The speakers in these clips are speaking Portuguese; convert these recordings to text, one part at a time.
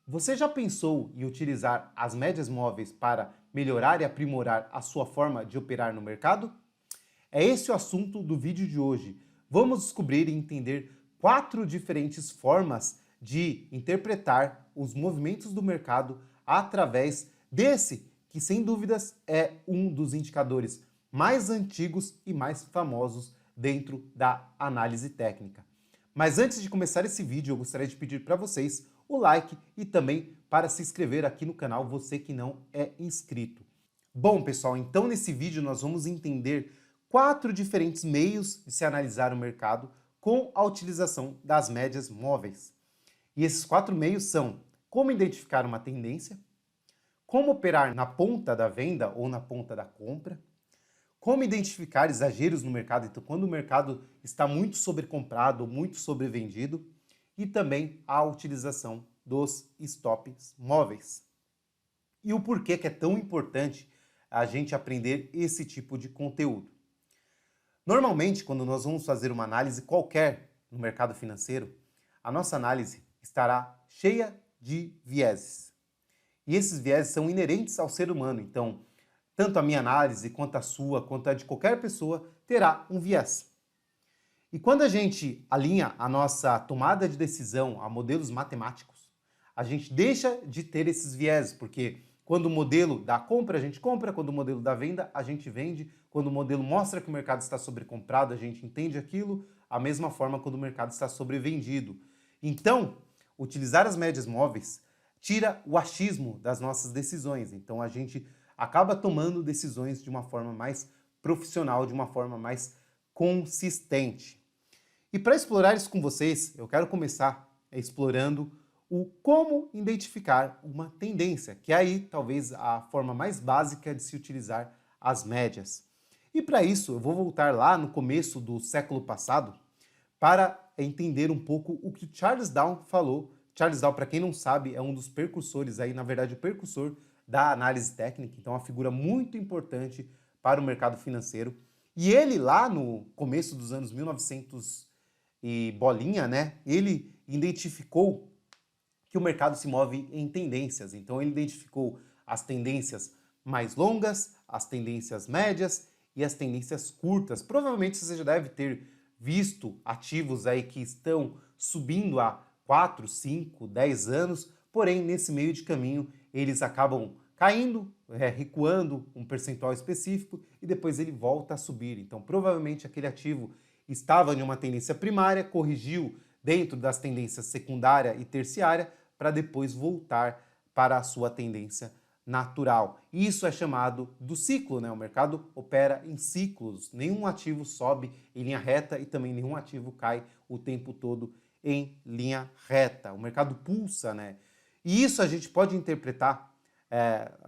Você já pensou em utilizar as médias móveis para melhorar e aprimorar a sua forma de operar no mercado? É esse o assunto do vídeo de hoje. Vamos descobrir e entender 4 diferentes formas de interpretar os movimentos do mercado através desse, que sem dúvidas é um dos indicadores mais antigos e mais famosos dentro da análise técnica. Mas antes de começar esse vídeo, eu gostaria de pedir para vocês o like e também para se inscrever aqui no canal, você que não é inscrito. Bom, pessoal, então nesse vídeo nós vamos entender 4 diferentes meios de se analisar o mercado com a utilização das médias móveis. E esses 4 meios são como identificar uma tendência, como operar na ponta da venda ou na ponta da compra, como identificar exageros no mercado, então quando o mercado está muito sobrecomprado ou muito sobrevendido, e também a utilização dos stops móveis. E o porquê que é tão importante a gente aprender esse tipo de conteúdo. Normalmente, quando nós vamos fazer uma análise qualquer no mercado financeiro, a nossa análise estará cheia de vieses. E esses vieses são inerentes ao ser humano, então tanto a minha análise, quanto a sua, quanto a de qualquer pessoa, terá um viés. E quando a gente alinha a nossa tomada de decisão a modelos matemáticos, a gente deixa de ter esses vieses, porque quando o modelo da compra, a gente compra, quando o modelo da venda, a gente vende, quando o modelo mostra que o mercado está sobrecomprado, a gente entende aquilo, a mesma forma quando o mercado está sobrevendido. Então, utilizar as médias móveis tira o achismo das nossas decisões, então a gente acaba tomando decisões de uma forma mais profissional, de uma forma mais consistente. E para explorar isso com vocês, eu quero começar explorando o como identificar uma tendência, que é aí talvez a forma mais básica de se utilizar as médias. E para isso, eu vou voltar lá no começo do século passado para entender um pouco o que Charles Down falou. Charles Down, para quem não sabe, é um dos precursores aí, na verdade, o precursor da análise técnica, então é uma figura muito importante para o mercado financeiro. E ele lá no começo dos anos 1900 e bolinha, né, ele identificou que o mercado se move em tendências. Então ele identificou as tendências mais longas, as tendências médias e as tendências curtas. Provavelmente você já deve ter visto ativos aí que estão subindo há 4, 5, 10 anos, porém nesse meio de caminho eles acabam caindo, recuando um percentual específico e depois ele volta a subir. Então provavelmente aquele ativo estava em uma tendência primária, corrigiu dentro das tendências secundária e terciária para depois voltar para a sua tendência natural. Isso é chamado do ciclo, né? O mercado opera em ciclos. Nenhum ativo sobe em linha reta e também nenhum ativo cai o tempo todo em linha reta. O mercado pulsa, né? E isso a gente pode interpretar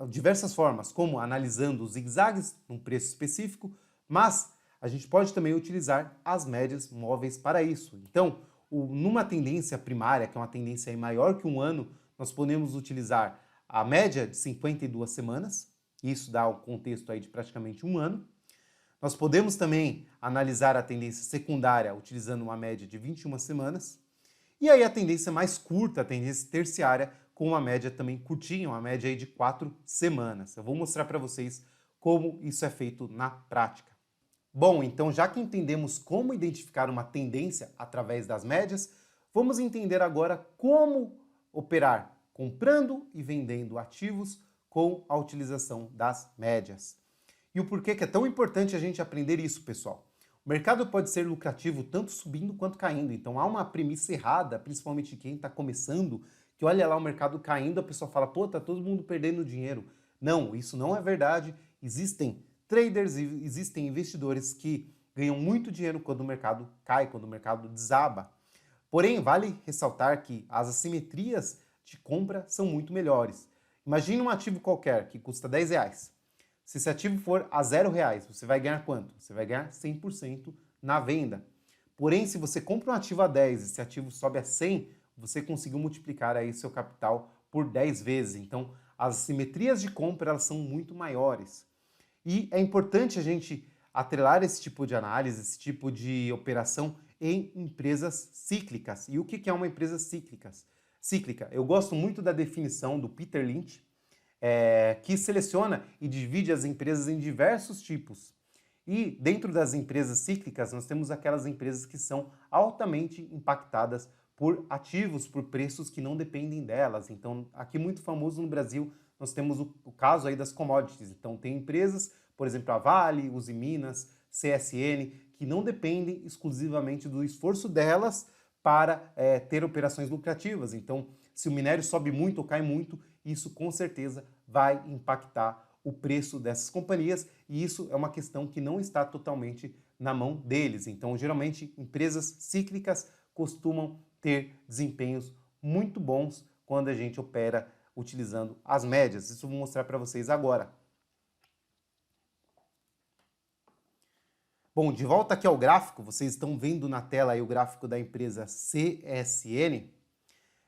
de diversas formas, como analisando os zigue-zagues num preço específico, mas a gente pode também utilizar as médias móveis para isso. Então, numa tendência primária, que é uma tendência aí maior que um ano, nós podemos utilizar a média de 52 semanas, isso dá o contexto aí de praticamente um ano. Nós podemos também analisar a tendência secundária utilizando uma média de 21 semanas. E aí a tendência mais curta, a tendência terciária, com uma média também curtinha, uma média aí de 4 semanas. Eu vou mostrar para vocês como isso é feito na prática. Bom, então já que entendemos como identificar uma tendência através das médias, vamos entender agora como operar comprando e vendendo ativos com a utilização das médias. E o porquê que é tão importante a gente aprender isso, pessoal. O mercado pode ser lucrativo tanto subindo quanto caindo, então há uma premissa errada, principalmente quem está começando, que olha lá o mercado caindo, a pessoa fala, pô, tá todo mundo perdendo dinheiro. Não, isso não é verdade, existem traders, existem investidores que ganham muito dinheiro quando o mercado cai, quando o mercado desaba. Porém, vale ressaltar que as assimetrias de compra são muito melhores. Imagine um ativo qualquer que custa 10 reais. Se esse ativo for a 0 reais, você vai ganhar quanto? Você vai ganhar 100% na venda. Porém, se você compra um ativo a 10 e esse ativo sobe a 100, você conseguiu multiplicar aí seu capital por 10 vezes. Então, as assimetrias de compra elas são muito maiores. E é importante a gente atrelar esse tipo de análise, esse tipo de operação em empresas cíclicas. E o que é uma empresa cíclica? cíclica. Eu gosto muito da definição do Peter Lynch, que seleciona e divide as empresas em diversos tipos. E dentro das empresas cíclicas, nós temos aquelas empresas que são altamente impactadas por ativos, por preços que não dependem delas. Então, aqui muito famoso no Brasil, nós temos o caso aí das commodities. Então, tem empresas, por exemplo, a Vale, Usiminas, CSN, que não dependem exclusivamente do esforço delas para ter operações lucrativas. Então, se o minério sobe muito ou cai muito, isso com certeza vai impactar o preço dessas companhias, e isso é uma questão que não está totalmente na mão deles. Então, geralmente, empresas cíclicas costumam ter desempenhos muito bons quando a gente opera utilizando as médias. Isso eu vou mostrar para vocês agora. Bom, de volta aqui ao gráfico, vocês estão vendo na tela aí o gráfico da empresa CSN.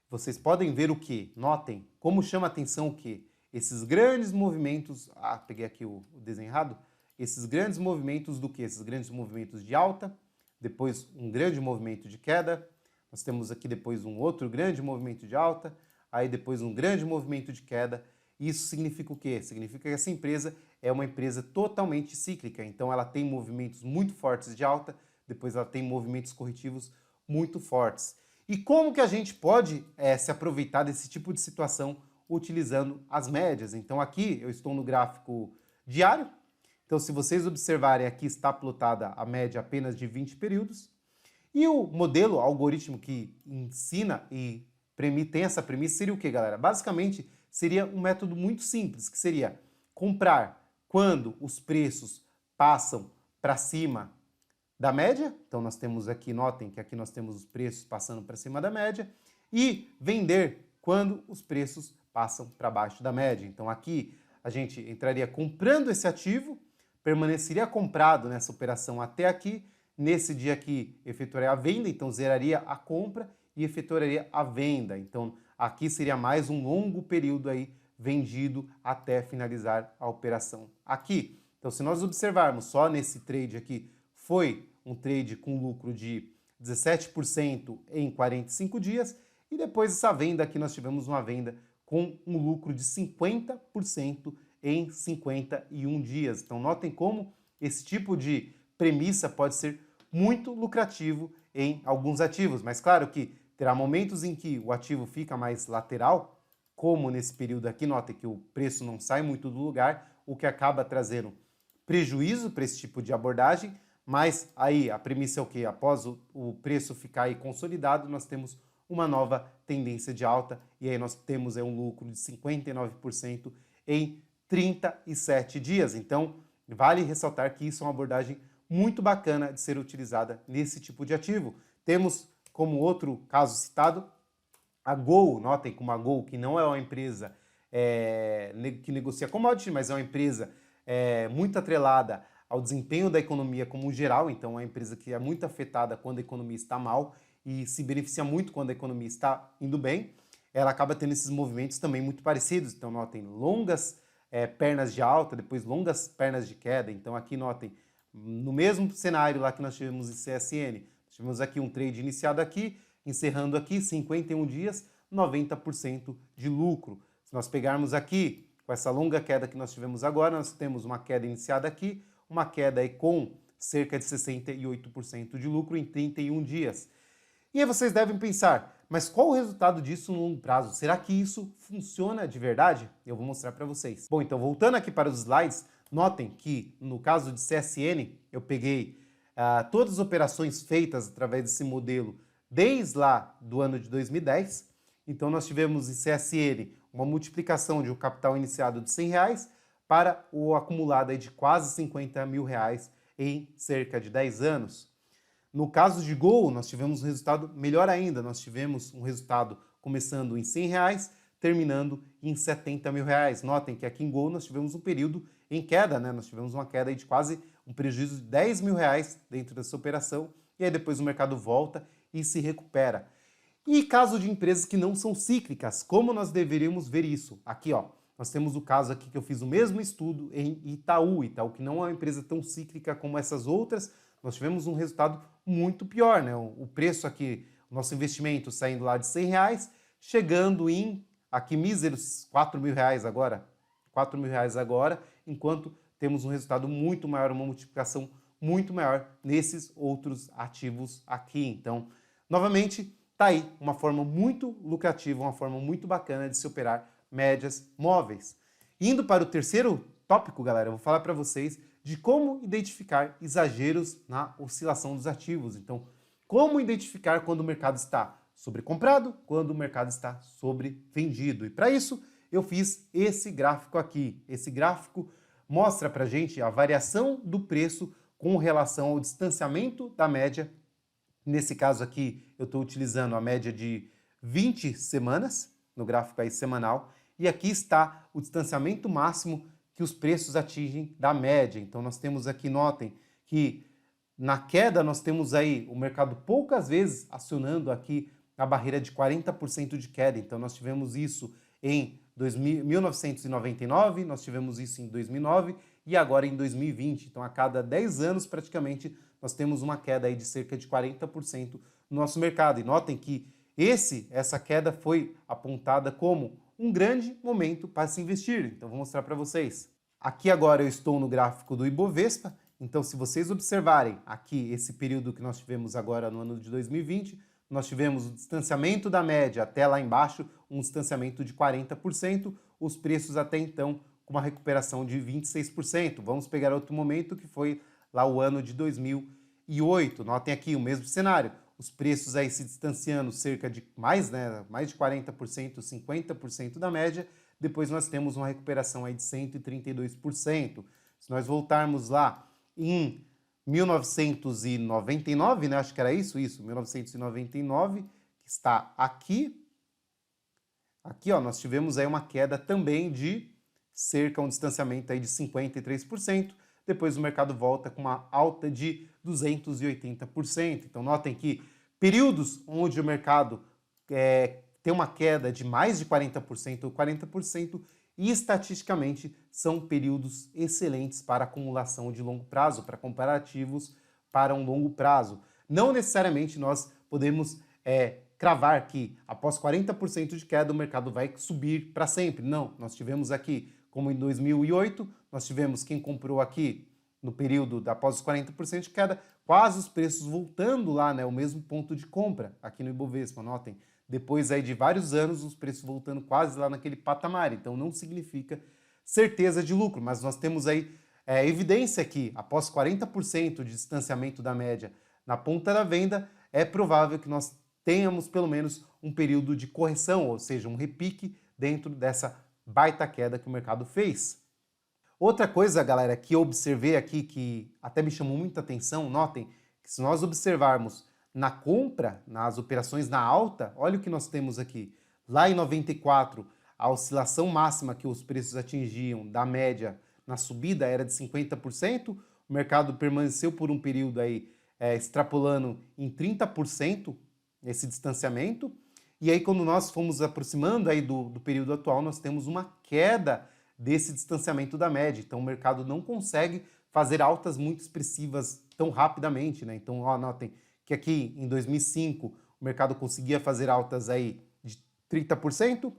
Vocês podem ver o que? Notem como chama a atenção o que? Esses grandes movimentos, peguei aqui o desenho errado, esses grandes movimentos do que? Esses grandes movimentos de alta, depois um grande movimento de queda, nós temos aqui depois um outro grande movimento de alta, aí depois um grande movimento de queda. Isso significa o quê? Significa que essa empresa é uma empresa totalmente cíclica, então ela tem movimentos muito fortes de alta, depois ela tem movimentos corretivos muito fortes. E como que a gente pode se aproveitar desse tipo de situação utilizando as médias? Então aqui eu estou no gráfico diário, então se vocês observarem aqui está plotada a média apenas de 20 períodos, e o modelo algoritmo que ensina e tem essa premissa seria o que, galera? Basicamente seria um método muito simples, que seria comprar quando os preços passam para cima da média, então nós temos aqui, notem que aqui nós temos os preços passando para cima da média, e vender quando os preços passam para baixo da média. Então aqui a gente entraria comprando esse ativo, permaneceria comprado nessa operação até aqui, nesse dia aqui efetuaria a venda, então zeraria a compra e efetuaria a venda. Então aqui seria mais um longo período aí vendido até finalizar a operação aqui. Então se nós observarmos só nesse trade aqui, foi um trade com lucro de 17% em 45 dias, e depois dessa venda aqui nós tivemos uma venda com um lucro de 50% em 51 dias. Então notem como esse tipo de premissa pode ser muito lucrativo em alguns ativos, mas claro que terá momentos em que o ativo fica mais lateral, como nesse período aqui, notem que o preço não sai muito do lugar, o que acaba trazendo prejuízo para esse tipo de abordagem, mas aí a premissa é o que? Após o preço ficar aí consolidado, nós temos uma nova tendência de alta, e aí nós temos um lucro de 59% em 37 dias. Então, vale ressaltar que isso é uma abordagem muito bacana de ser utilizada nesse tipo de ativo. Temos como outro caso citado a Gol. Notem como a Gol, que não é uma empresa que negocia commodity, mas é uma empresa muito atrelada ao desempenho da economia como geral, então é uma empresa que é muito afetada quando a economia está mal e se beneficia muito quando a economia está indo bem. Ela acaba tendo esses movimentos também muito parecidos, então notem longas pernas de alta, depois longas pernas de queda. Então aqui notem, no mesmo cenário lá que nós tivemos em CSN, nós tivemos aqui um trade iniciado aqui, encerrando aqui 51 dias, 90% de lucro. Se nós pegarmos aqui, com essa longa queda que nós tivemos agora, nós temos uma queda iniciada aqui, uma queda aí com cerca de 68% de lucro em 31 dias. E aí vocês devem pensar, mas qual o resultado disso no longo prazo? Será que isso funciona de verdade? Eu vou mostrar para vocês. Bom, então voltando aqui para os slides, notem que no caso de CSN, eu peguei todas as operações feitas através desse modelo desde lá do ano de 2010. Então nós tivemos em CSN uma multiplicação de um capital iniciado de R$100 para o acumulado aí de quase R$50 mil em cerca de 10 anos. No caso de Gol, nós tivemos um resultado melhor ainda. Nós tivemos um resultado começando em R$100, terminando em R$70 mil. Notem que aqui em Gol nós tivemos um período em queda, né? Nós tivemos uma queda aí de quase um prejuízo de R$10 mil dentro dessa operação, e aí depois o mercado volta e se recupera. E caso de empresas que não são cíclicas, como nós deveríamos ver isso? Aqui, ó, nós temos o caso aqui que eu fiz o mesmo estudo em Itaú, que não é uma empresa tão cíclica como essas outras. Nós tivemos um resultado muito pior, né? O preço aqui, o nosso investimento saindo lá de R$100, chegando em, aqui, míseros R$ 4.000 agora. R$ 4.000 agora, enquanto temos um resultado muito maior, uma multiplicação muito maior nesses outros ativos aqui. Então, novamente, tá aí uma forma muito lucrativa, uma forma muito bacana de se operar médias móveis. Indo para o terceiro tópico, galera, eu vou falar para vocês de como identificar exageros na oscilação dos ativos. Então, como identificar quando o mercado está sobrecomprado, quando o mercado está sobrevendido. E para isso, eu fiz esse gráfico aqui. Esse gráfico mostra para a gente a variação do preço com relação ao distanciamento da média. Nesse caso aqui, eu estou utilizando a média de 20 semanas, no gráfico aí semanal, e aqui está o distanciamento máximo que os preços atingem da média. Então nós temos aqui, notem, que na queda nós temos aí o mercado poucas vezes acionando aqui a barreira de 40% de queda. Então nós tivemos isso em 1999, nós tivemos isso em 2009 e agora em 2020. Então a cada 10 anos praticamente nós temos uma queda aí de cerca de 40% no nosso mercado. E notem que essa queda foi apontada como um grande momento para se investir. Então vou mostrar para vocês. Aqui agora eu estou no gráfico do Ibovespa. Então se vocês observarem aqui esse período que nós tivemos agora no ano de 2020, nós tivemos o distanciamento da média até lá embaixo, um distanciamento de 40%, os preços até então com uma recuperação de 26%. Vamos pegar outro momento que foi lá o ano de 2008. Notem aqui o mesmo cenário, os preços aí se distanciando cerca de mais de 40%, 50% da média. Depois nós temos uma recuperação aí de 132%. Se nós voltarmos lá em 1999, né? Acho que era isso, 1999, que está aqui. Aqui, ó, nós tivemos aí uma queda também de cerca, um distanciamento aí de 53%. Depois o mercado volta com uma alta de 280%. Então notem que períodos onde o mercado tem uma queda de mais de 40% ou 40%, e estatisticamente são períodos excelentes para acumulação de longo prazo, para comparativos para um longo prazo. Não necessariamente nós podemos cravar que após 40% de queda o mercado vai subir para sempre. Não, nós tivemos aqui, como em 2008, nós tivemos quem comprou aqui no período após os 40% de queda, quase os preços voltando lá, né, o mesmo ponto de compra aqui no Ibovespa, notem. Depois aí de vários anos, os preços voltando quase lá naquele patamar. Então não significa certeza de lucro, mas nós temos aí evidência que após 40% de distanciamento da média na ponta da venda, é provável que nós tenhamos pelo menos um período de correção, ou seja, um repique dentro dessa baita queda que o mercado fez. Outra coisa, galera, que eu observei aqui, que até me chamou muita atenção, notem que se nós observarmos na compra, nas operações na alta, olha o que nós temos aqui. Lá em 94, a oscilação máxima que os preços atingiam da média na subida era de 50%, o mercado permaneceu por um período aí extrapolando em 30% esse distanciamento, e aí quando nós fomos aproximando aí do período atual, nós temos uma queda desse distanciamento da média. Então o mercado não consegue fazer altas muito expressivas tão rapidamente, né? Então, ó, notem que aqui em 2005 o mercado conseguia fazer altas aí de 30%,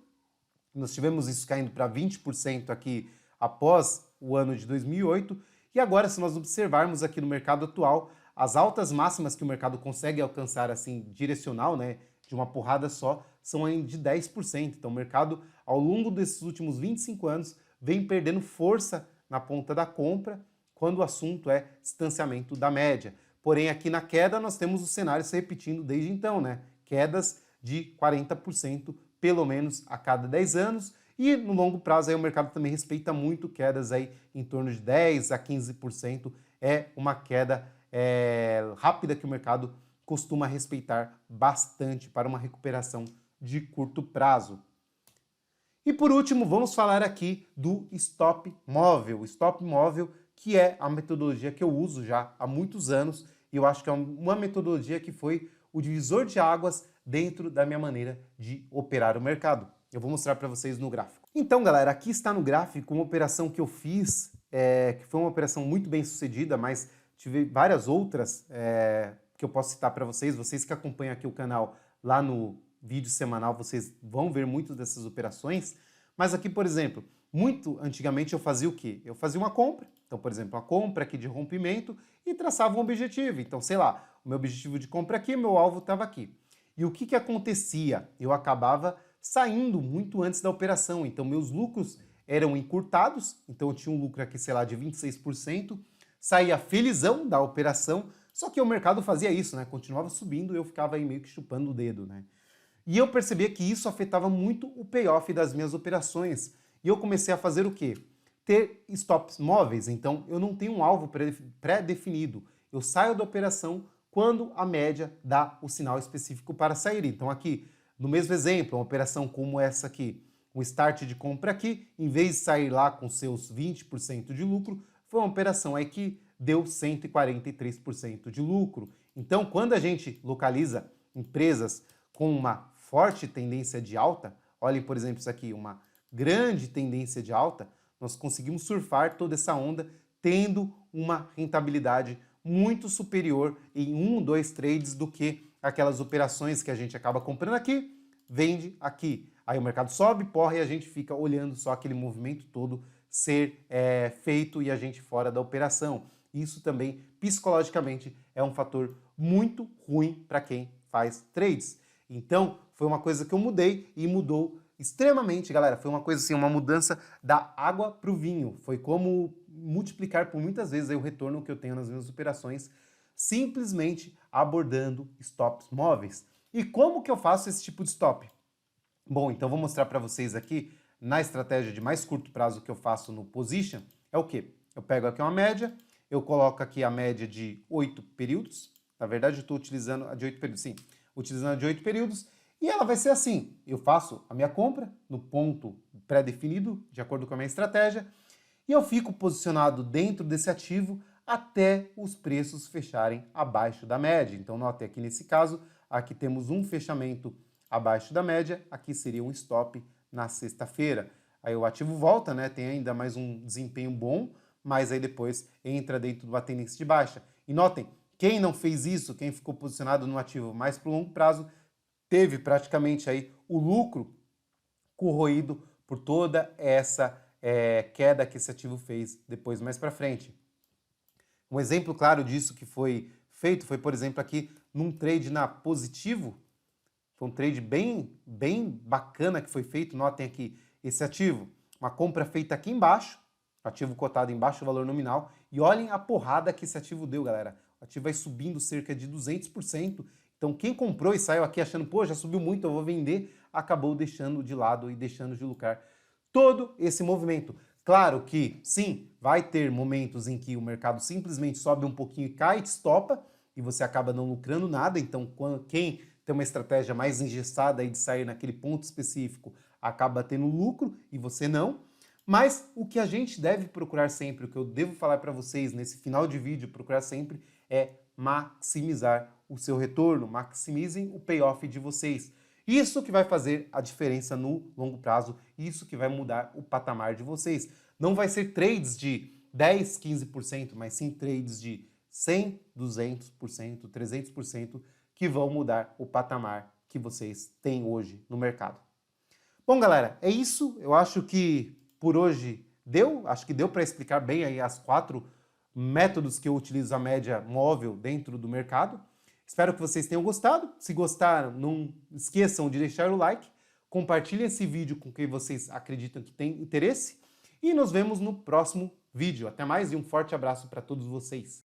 nós tivemos isso caindo para 20% aqui após o ano de 2008, e agora se nós observarmos aqui no mercado atual, as altas máximas que o mercado consegue alcançar assim direcional, né, de uma porrada só, são aí de 10%. Então o mercado ao longo desses últimos 25 anos vem perdendo força na ponta da compra quando o assunto é distanciamento da média. Porém, aqui na queda, nós temos o cenário se repetindo desde então, né? Quedas de 40%, pelo menos, a cada 10 anos. E no longo prazo, aí, o mercado também respeita muito quedas aí em torno de 10% a 15%. É uma queda rápida que o mercado costuma respeitar bastante para uma recuperação de curto prazo. E por último, vamos falar aqui do stop móvel. O stop móvel, que é a metodologia que eu uso já há muitos anos, e eu acho que é uma metodologia que foi o divisor de águas dentro da minha maneira de operar o mercado. Eu vou mostrar para vocês no gráfico. Então, galera, aqui está no gráfico uma operação que eu fiz, que foi uma operação muito bem sucedida, mas tive várias outras que eu posso citar para vocês que acompanham aqui o canal lá no vídeo semanal vocês vão ver muitas dessas operações, mas aqui, por exemplo, muito antigamente eu fazia o quê? Eu fazia uma compra, então, por exemplo, a compra aqui de rompimento e traçava um objetivo. Então, sei lá, o meu objetivo de compra aqui, meu alvo estava aqui. E o que que acontecia? Eu acabava saindo muito antes da operação, então meus lucros eram encurtados, então eu tinha um lucro aqui, sei lá, de 26%, saía felizão da operação, só que o mercado fazia isso, né? Continuava subindo e eu ficava aí meio que chupando o dedo, né? E eu percebia que isso afetava muito o payoff das minhas operações. E eu comecei a fazer o quê? Ter stops móveis. Então, eu não tenho um alvo pré-definido. Eu saio da operação quando a média dá o sinal específico para sair. Então, aqui, no mesmo exemplo, uma operação como essa aqui, um start de compra aqui, em vez de sair lá com seus 20% de lucro, foi uma operação aí que deu 143% de lucro. Então, quando a gente localiza empresas com uma forte tendência de alta, olhem, por exemplo, isso aqui, uma grande tendência de alta, nós conseguimos surfar toda essa onda tendo uma rentabilidade muito superior em 1, 2 trades do que aquelas operações que a gente acaba comprando aqui, vende aqui. Aí o mercado sobe, porra, e a gente fica olhando só aquele movimento todo ser feito e a gente fora da operação. Isso também, psicologicamente, é um fator muito ruim para quem faz trades. Então, foi uma coisa que eu mudei e mudou extremamente, galera. Foi uma coisa assim, uma mudança da água para o vinho. Foi como multiplicar por muitas vezes aí o retorno que eu tenho nas minhas operações, simplesmente abordando stops móveis. E como que eu faço esse tipo de stop? Bom, então vou mostrar para vocês aqui na estratégia de mais curto prazo que eu faço no Position. É o quê? Eu pego aqui uma média, eu coloco aqui a média de 8 períodos. Na verdade, eu estou utilizando a de 8 períodos, sim. Utilizando a de 8 períodos. E ela vai ser assim, eu faço a minha compra no ponto pré-definido, de acordo com a minha estratégia, e eu fico posicionado dentro desse ativo até os preços fecharem abaixo da média. Então, note aqui nesse caso, aqui temos um fechamento abaixo da média, aqui seria um stop na sexta-feira. Aí o ativo volta, né? Tem ainda mais um desempenho bom, mas aí depois entra dentro de uma tendência de baixa. E notem, quem não fez isso, quem ficou posicionado no ativo mais para o longo prazo, teve praticamente aí o lucro corroído por toda essa queda que esse ativo fez depois mais para frente. Um exemplo claro disso que foi feito foi, por exemplo, aqui num trade na Positivo. Foi um trade bem bacana que foi feito. Notem aqui esse ativo, uma compra feita aqui embaixo, ativo cotado embaixo do valor nominal, e olhem a porrada que esse ativo deu, galera. O ativo vai subindo cerca de 200%. Então, quem comprou e saiu aqui achando, pô, já subiu muito, eu vou vender, acabou deixando de lado e deixando de lucrar todo esse movimento. Claro que, sim, vai ter momentos em que o mercado simplesmente sobe um pouquinho e cai, te estopa, e você acaba não lucrando nada. Então, quem tem uma estratégia mais engessada aí de sair naquele ponto específico, acaba tendo lucro e você não. Mas o que a gente deve procurar sempre, o que eu devo falar para vocês nesse final de vídeo, procurar sempre é maximizar o seu retorno, maximizem o payoff de vocês. Isso que vai fazer a diferença no longo prazo, isso que vai mudar o patamar de vocês. Não vai ser trades de 10, 15%, mas sim trades de 100, 200%, 300% que vão mudar o patamar que vocês têm hoje no mercado. Bom, galera, é isso. Eu acho que por hoje deu. Acho que deu para explicar bem aí as 4 métodos que eu utilizo a média móvel dentro do mercado. Espero que vocês tenham gostado. Se gostaram, não esqueçam de deixar o like. Compartilhem esse vídeo com quem vocês acreditam que tem interesse. E nos vemos no próximo vídeo. Até mais e um forte abraço para todos vocês.